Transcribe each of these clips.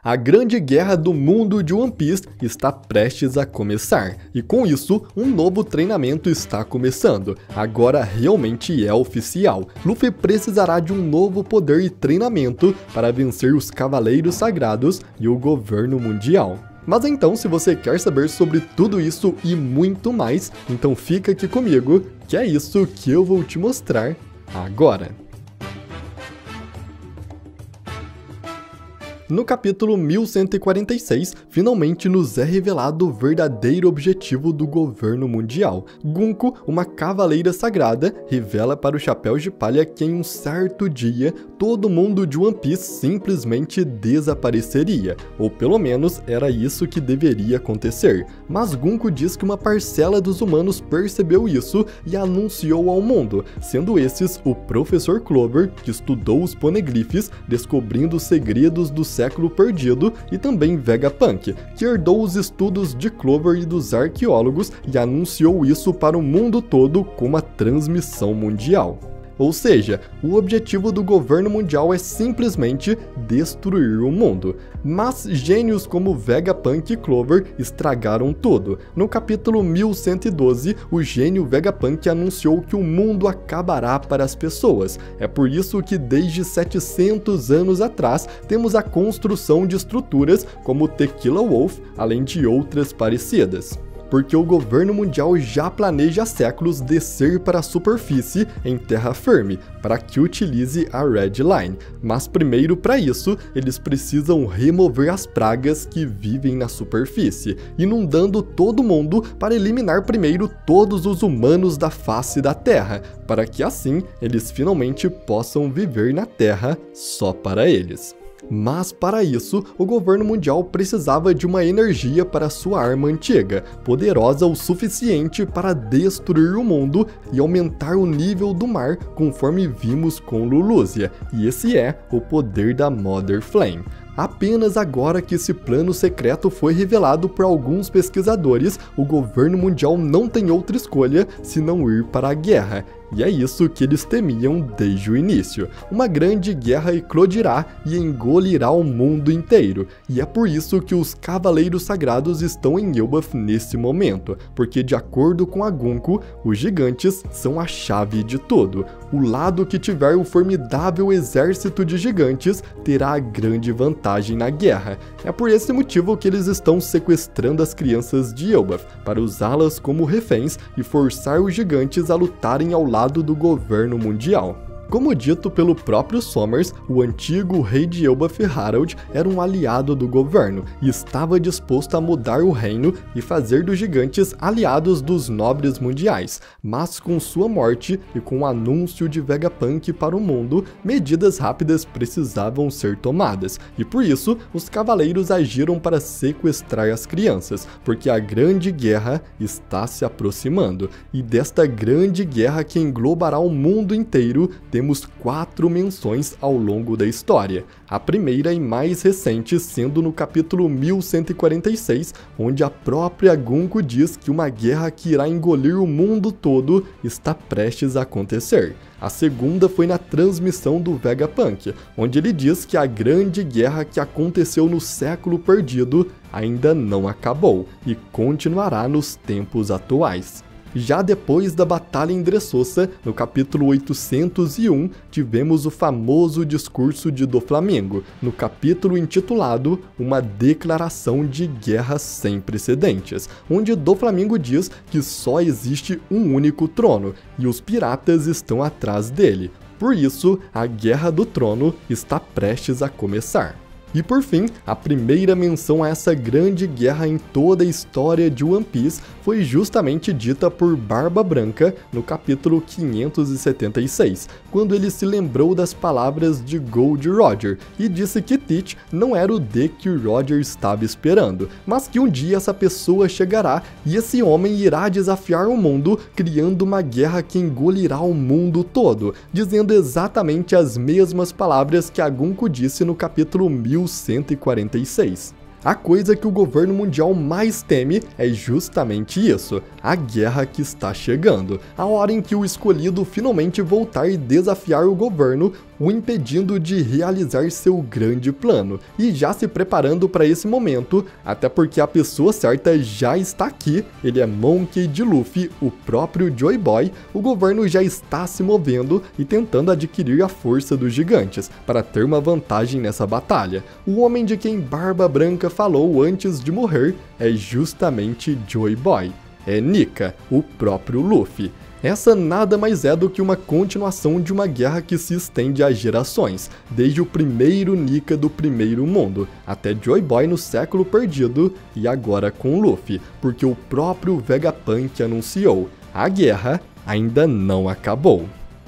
A grande guerra do mundo de One Piece está prestes a começar, e com isso, um novo treinamento está começando. Agora realmente é oficial. Luffy precisará de um novo poder e treinamento para vencer os Cavaleiros Sagrados e o governo mundial. Mas então, se você quer saber sobre tudo isso e muito mais, então fica aqui comigo, que é isso que eu vou te mostrar agora. No capítulo 1146, finalmente nos é revelado o verdadeiro objetivo do governo mundial. Gunko, uma cavaleira sagrada, revela para o Chapéu de Palha que em um certo dia, todo mundo de One Piece simplesmente desapareceria, ou pelo menos era isso que deveria acontecer. Mas Gunko diz que uma parcela dos humanos percebeu isso e anunciou ao mundo, sendo esses o Professor Clover, que estudou os poneglyphs, descobrindo os segredos do século perdido, e também Vegapunk, que herdou os estudos de Clover e dos arqueólogos e anunciou isso para o mundo todo com uma transmissão mundial. Ou seja, o objetivo do governo mundial é simplesmente destruir o mundo. Mas gênios como Vegapunk e Clover estragaram tudo. No capítulo 1112, o gênio Vegapunk anunciou que o mundo acabará para as pessoas. É por isso que desde 700 anos atrás temos a construção de estruturas como Tequila Wolf, além de outras parecidas. Porque o governo mundial já planeja há séculos descer para a superfície em terra firme, para que utilize a Red Line. Mas primeiro, para isso, eles precisam remover as pragas que vivem na superfície, inundando todo mundo para eliminar primeiro todos os humanos da face da Terra, para que assim eles finalmente possam viver na Terra só para eles. Mas para isso, o governo mundial precisava de uma energia para sua arma antiga, poderosa o suficiente para destruir o mundo e aumentar o nível do mar, conforme vimos com Lulusia, e esse é o poder da Mother Flame. Apenas agora que esse plano secreto foi revelado por alguns pesquisadores, o governo mundial não tem outra escolha senão ir para a guerra. E é isso que eles temiam desde o início. Uma grande guerra eclodirá e engolirá o mundo inteiro. E é por isso que os Cavaleiros Sagrados estão em Elbaf nesse momento, porque de acordo com a Gunko, os gigantes são a chave de tudo. O lado que tiver o formidável exército de gigantes terá a grande vantagem na guerra. É por esse motivo que eles estão sequestrando as crianças de Elbaf, para usá-las como reféns e forçar os gigantes a lutarem ao lado do governo mundial. Como dito pelo próprio Sommers, o antigo rei de Elbaf, Harald, era um aliado do governo e estava disposto a mudar o reino e fazer dos gigantes aliados dos nobres mundiais. Mas com sua morte e com o anúncio de Vegapunk para o mundo, medidas rápidas precisavam ser tomadas, e por isso os cavaleiros agiram para sequestrar as crianças, porque a grande guerra está se aproximando, e desta grande guerra que englobará o mundo inteiro, temos 4 menções ao longo da história. A primeira e mais recente sendo no capítulo 1146, onde a própria Gunko diz que uma guerra que irá engolir o mundo todo está prestes a acontecer. A segunda foi na transmissão do Vegapunk, onde ele diz que a grande guerra que aconteceu no século perdido ainda não acabou e continuará nos tempos atuais. Já depois da batalha em Dressrosa, no capítulo 801, tivemos o famoso discurso de Doflamingo, no capítulo intitulado Uma Declaração de Guerra Sem Precedentes, onde Doflamingo diz que só existe um único trono, e os piratas estão atrás dele. Por isso, a Guerra do Trono está prestes a começar. E por fim, a primeira menção a essa grande guerra em toda a história de One Piece foi justamente dita por Barba Branca no capítulo 576, quando ele se lembrou das palavras de Gold Roger e disse que Teach não era o D que o Roger estava esperando, mas que um dia essa pessoa chegará e esse homem irá desafiar o mundo, criando uma guerra que engolirá o mundo todo, dizendo exatamente as mesmas palavras que a Gunko disse no capítulo 1146. A coisa que o governo mundial mais teme é justamente isso, a guerra que está chegando. A hora em que o escolhido finalmente voltar e desafiar o governo, o impedindo de realizar seu grande plano, e já se preparando para esse momento, até porque a pessoa certa já está aqui, ele é Monkey D. Luffy, o próprio Joy Boy. O governo já está se movendo e tentando adquirir a força dos gigantes, para ter uma vantagem nessa batalha. O homem de quem Barba Branca falou antes de morrer é justamente Joy Boy. É Nika, o próprio Luffy. Essa nada mais é do que uma continuação de uma guerra que se estende a gerações, desde o primeiro Nika do primeiro mundo, até Joy Boy no século perdido e agora com Luffy, porque o próprio Vegapunk anunciou: a guerra ainda não acabou.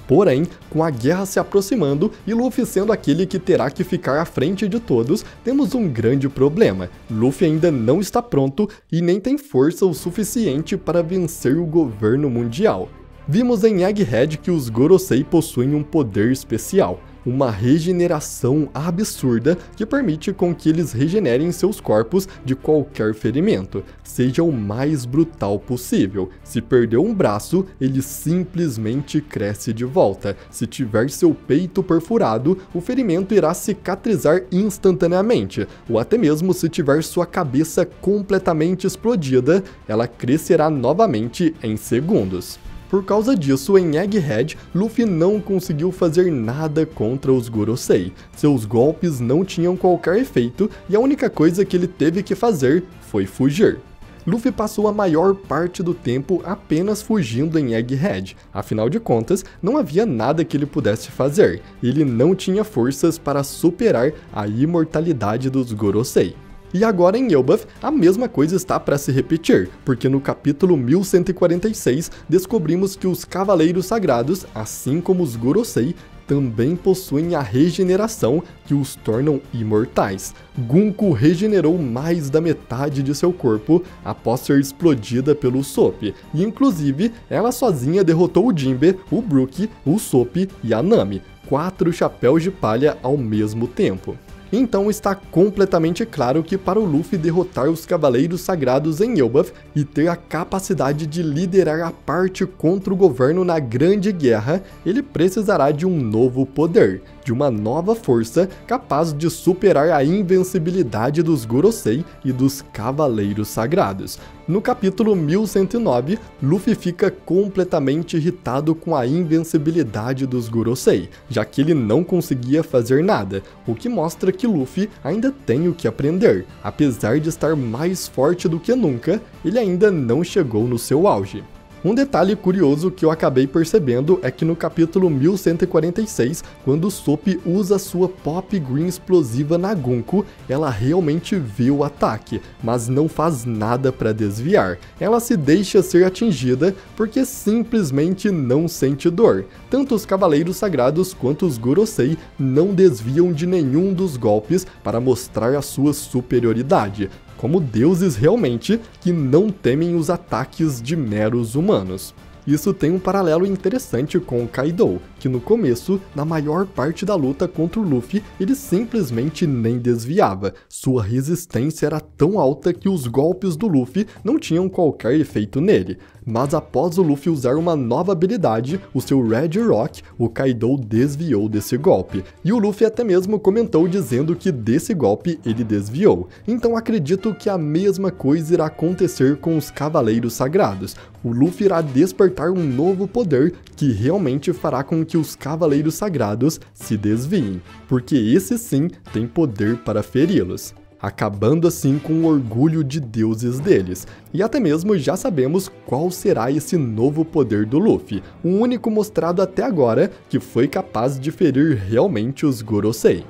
Porém, com a guerra se aproximando e Luffy sendo aquele que terá que ficar à frente de todos, temos um grande problema. Luffy ainda não está pronto e nem tem força o suficiente para vencer o governo mundial. Vimos em Egghead que os Gorosei possuem um poder especial, uma regeneração absurda que permite com que eles regenerem seus corpos de qualquer ferimento, seja o mais brutal possível. Se perder um braço, ele simplesmente cresce de volta. Se tiver seu peito perfurado, o ferimento irá cicatrizar instantaneamente, ou até mesmo se tiver sua cabeça completamente explodida, ela crescerá novamente em segundos. Por causa disso, em Egghead, Luffy não conseguiu fazer nada contra os Gorosei. Seus golpes não tinham qualquer efeito e a única coisa que ele teve que fazer foi fugir. Luffy passou a maior parte do tempo apenas fugindo em Egghead. Afinal de contas, não havia nada que ele pudesse fazer. Ele não tinha forças para superar a imortalidade dos Gorosei. E agora em Elbaf, a mesma coisa está para se repetir, porque no capítulo 1146 descobrimos que os Cavaleiros Sagrados, assim como os Gorosei, também possuem a regeneração que os tornam imortais. Gunko regenerou mais da metade de seu corpo após ser explodida pelo Usopp, e inclusive ela sozinha derrotou o Jinbe, o Brook, o Usopp e a Nami, 4 chapéus de palha ao mesmo tempo. Então está completamente claro que para o Luffy derrotar os Cavaleiros Sagrados em Elbaf e ter a capacidade de liderar a parte contra o governo na Grande Guerra, ele precisará de um novo poder, de uma nova força capaz de superar a invencibilidade dos Gorosei e dos Cavaleiros Sagrados. No capítulo 1109, Luffy fica completamente irritado com a invencibilidade dos Gorosei, já que ele não conseguia fazer nada, o que mostra que Luffy ainda tem o que aprender. Apesar de estar mais forte do que nunca, ele ainda não chegou no seu auge. Um detalhe curioso que eu acabei percebendo é que no capítulo 1146, quando Usopp usa sua Pop Green explosiva na Gunko, ela realmente vê o ataque, mas não faz nada para desviar. Ela se deixa ser atingida porque simplesmente não sente dor. Tanto os Cavaleiros Sagrados quanto os Gorosei não desviam de nenhum dos golpes para mostrar a sua superioridade, como deuses realmente que não temem os ataques de meros humanos. Isso tem um paralelo interessante com o Kaido, que no começo, na maior parte da luta contra o Luffy, ele simplesmente nem desviava. Sua resistência era tão alta que os golpes do Luffy não tinham qualquer efeito nele. Mas após o Luffy usar uma nova habilidade, o seu Red Rock, o Kaido desviou desse golpe. E o Luffy até mesmo comentou dizendo que desse golpe ele desviou. Então acredito que a mesma coisa irá acontecer com os Cavaleiros Sagrados. O Luffy irá despertar um novo poder que realmente fará com que os Cavaleiros Sagrados se desviem, porque esse sim tem poder para feri-los, acabando assim com o orgulho de deuses deles. E até mesmo já sabemos qual será esse novo poder do Luffy, o único mostrado até agora que foi capaz de ferir realmente os Gorosei.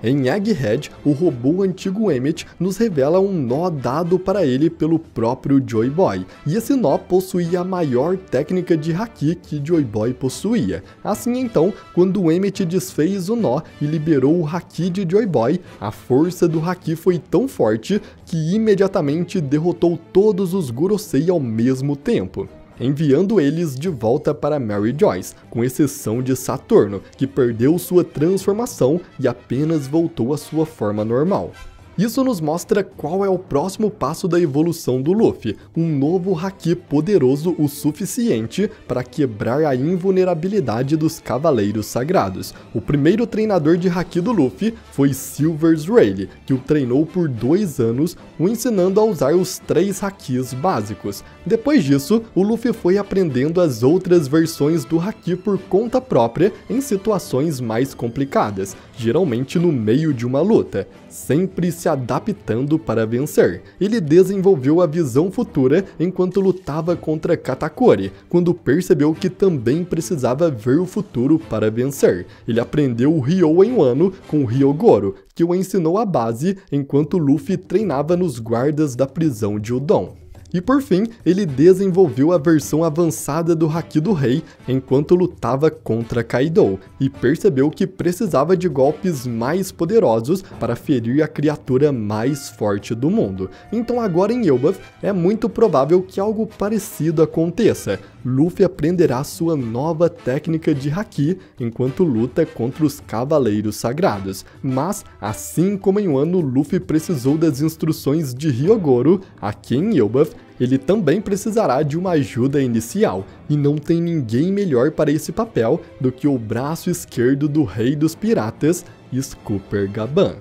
Em Egghead, o robô antigo Emmet nos revela um nó dado para ele pelo próprio Joy Boy, e esse nó possuía a maior técnica de Haki que Joy Boy possuía. Assim então, quando o Emmet desfez o nó e liberou o Haki de Joy Boy, a força do Haki foi tão forte que imediatamente derrotou todos os Gorosei ao mesmo tempo, enviando eles de volta para Mary Joyce, com exceção de Saturno, que perdeu sua transformação e apenas voltou à sua forma normal. Isso nos mostra qual é o próximo passo da evolução do Luffy, um novo haki poderoso o suficiente para quebrar a invulnerabilidade dos Cavaleiros Sagrados. O primeiro treinador de haki do Luffy foi Silvers Rayleigh, que o treinou por 2 anos, o ensinando a usar os 3 hakis básicos. Depois disso, o Luffy foi aprendendo as outras versões do haki por conta própria em situações mais complicadas, geralmente no meio de uma luta, sempre se adaptando para vencer. Ele desenvolveu a visão futura enquanto lutava contra Katakuri, quando percebeu que também precisava ver o futuro para vencer. Ele aprendeu o Ryo em Wano com o Ryogoro, que o ensinou a base enquanto Luffy treinava nos guardas da prisão de Udon. E por fim, ele desenvolveu a versão avançada do haki do rei enquanto lutava contra Kaido, e percebeu que precisava de golpes mais poderosos para ferir a criatura mais forte do mundo. Então agora em Elbaf, é muito provável que algo parecido aconteça. Luffy aprenderá sua nova técnica de haki enquanto luta contra os Cavaleiros Sagrados. Mas, assim como em Wano, Luffy precisou das instruções de Ryogoro, aqui em Elbaf, ele também precisará de uma ajuda inicial, e não tem ninguém melhor para esse papel do que o braço esquerdo do Rei dos Piratas, Scooper Gaban.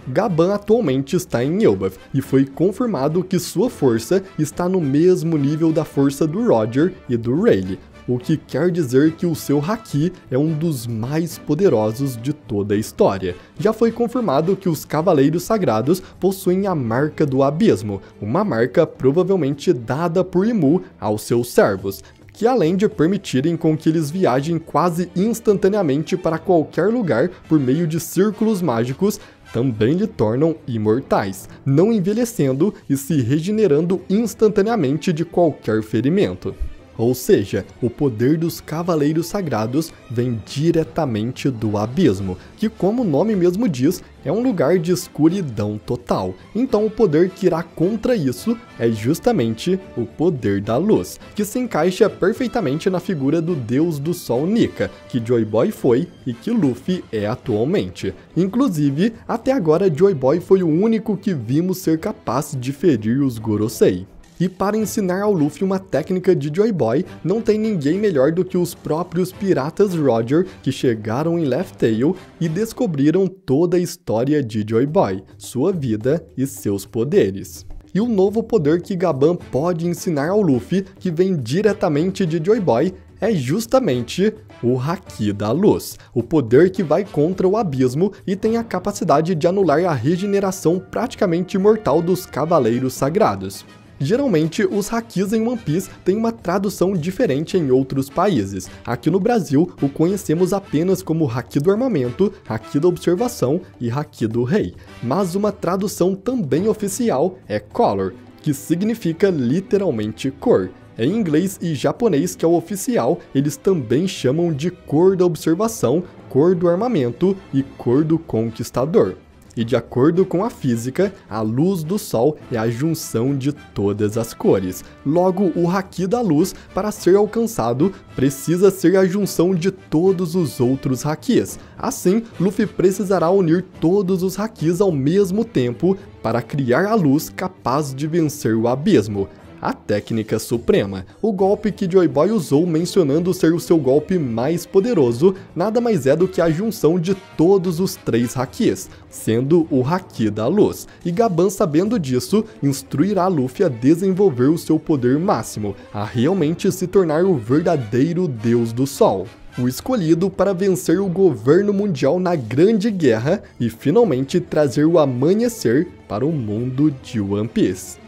Gaban atualmente está em Elbaf, e foi confirmado que sua força está no mesmo nível da força do Roger e do Rayleigh, o que quer dizer que o seu haki é um dos mais poderosos de toda a história. Já foi confirmado que os Cavaleiros Sagrados possuem a Marca do Abismo, uma marca provavelmente dada por Imu aos seus servos, que além de permitirem com que eles viajem quase instantaneamente para qualquer lugar por meio de círculos mágicos, também lhe tornam imortais, não envelhecendo e se regenerando instantaneamente de qualquer ferimento. Ou seja, o poder dos Cavaleiros Sagrados vem diretamente do Abismo, que, como o nome mesmo diz, é um lugar de escuridão total. Então o poder que irá contra isso é justamente o poder da luz, que se encaixa perfeitamente na figura do deus do sol Nika, que Joy Boy foi e que Luffy é atualmente. Inclusive, até agora Joy Boy foi o único que vimos ser capaz de ferir os Gorosei. E para ensinar ao Luffy uma técnica de Joy Boy, não tem ninguém melhor do que os próprios piratas Roger, que chegaram em Laugh Tale e descobriram toda a história de Joy Boy, sua vida e seus poderes. E o novo poder que Gaban pode ensinar ao Luffy, que vem diretamente de Joy Boy, é justamente o Haki da Luz, o poder que vai contra o abismo e tem a capacidade de anular a regeneração praticamente imortal dos Cavaleiros Sagrados. Geralmente, os hakis em One Piece têm uma tradução diferente em outros países. Aqui no Brasil, o conhecemos apenas como Haki do Armamento, Haki da Observação e Haki do Rei. Mas uma tradução também oficial é Color, que significa literalmente cor. Em inglês e japonês, que é o oficial, eles também chamam de Cor da Observação, Cor do Armamento e Cor do Conquistador. E de acordo com a física, a luz do sol é a junção de todas as cores. Logo, o Haki da Luz, para ser alcançado, precisa ser a junção de todos os outros Hakis. Assim, Luffy precisará unir todos os Hakis ao mesmo tempo para criar a luz capaz de vencer o abismo. A técnica suprema, o golpe que Joy Boy usou mencionando ser o seu golpe mais poderoso, nada mais é do que a junção de todos os 3 hakis, sendo o Haki da Luz. E Gaban, sabendo disso, instruirá Luffy a desenvolver o seu poder máximo, a realmente se tornar o verdadeiro Deus do Sol, o escolhido para vencer o governo mundial na Grande Guerra e finalmente trazer o amanhecer para o mundo de One Piece.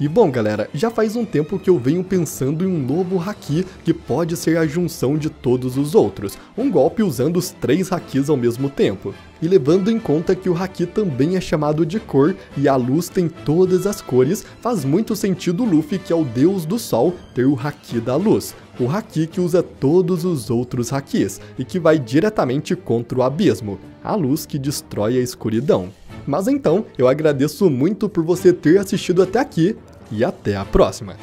E bom galera, já faz um tempo que eu venho pensando em um novo Haki que pode ser a junção de todos os outros, um golpe usando os 3 Hakis ao mesmo tempo. E levando em conta que o Haki também é chamado de cor e a luz tem todas as cores, faz muito sentido o Luffy, que é o deus do sol, ter o Haki da Luz, o Haki que usa todos os outros Hakis e que vai diretamente contra o abismo, a luz que destrói a escuridão. Mas então, eu agradeço muito por você ter assistido até aqui e até a próxima!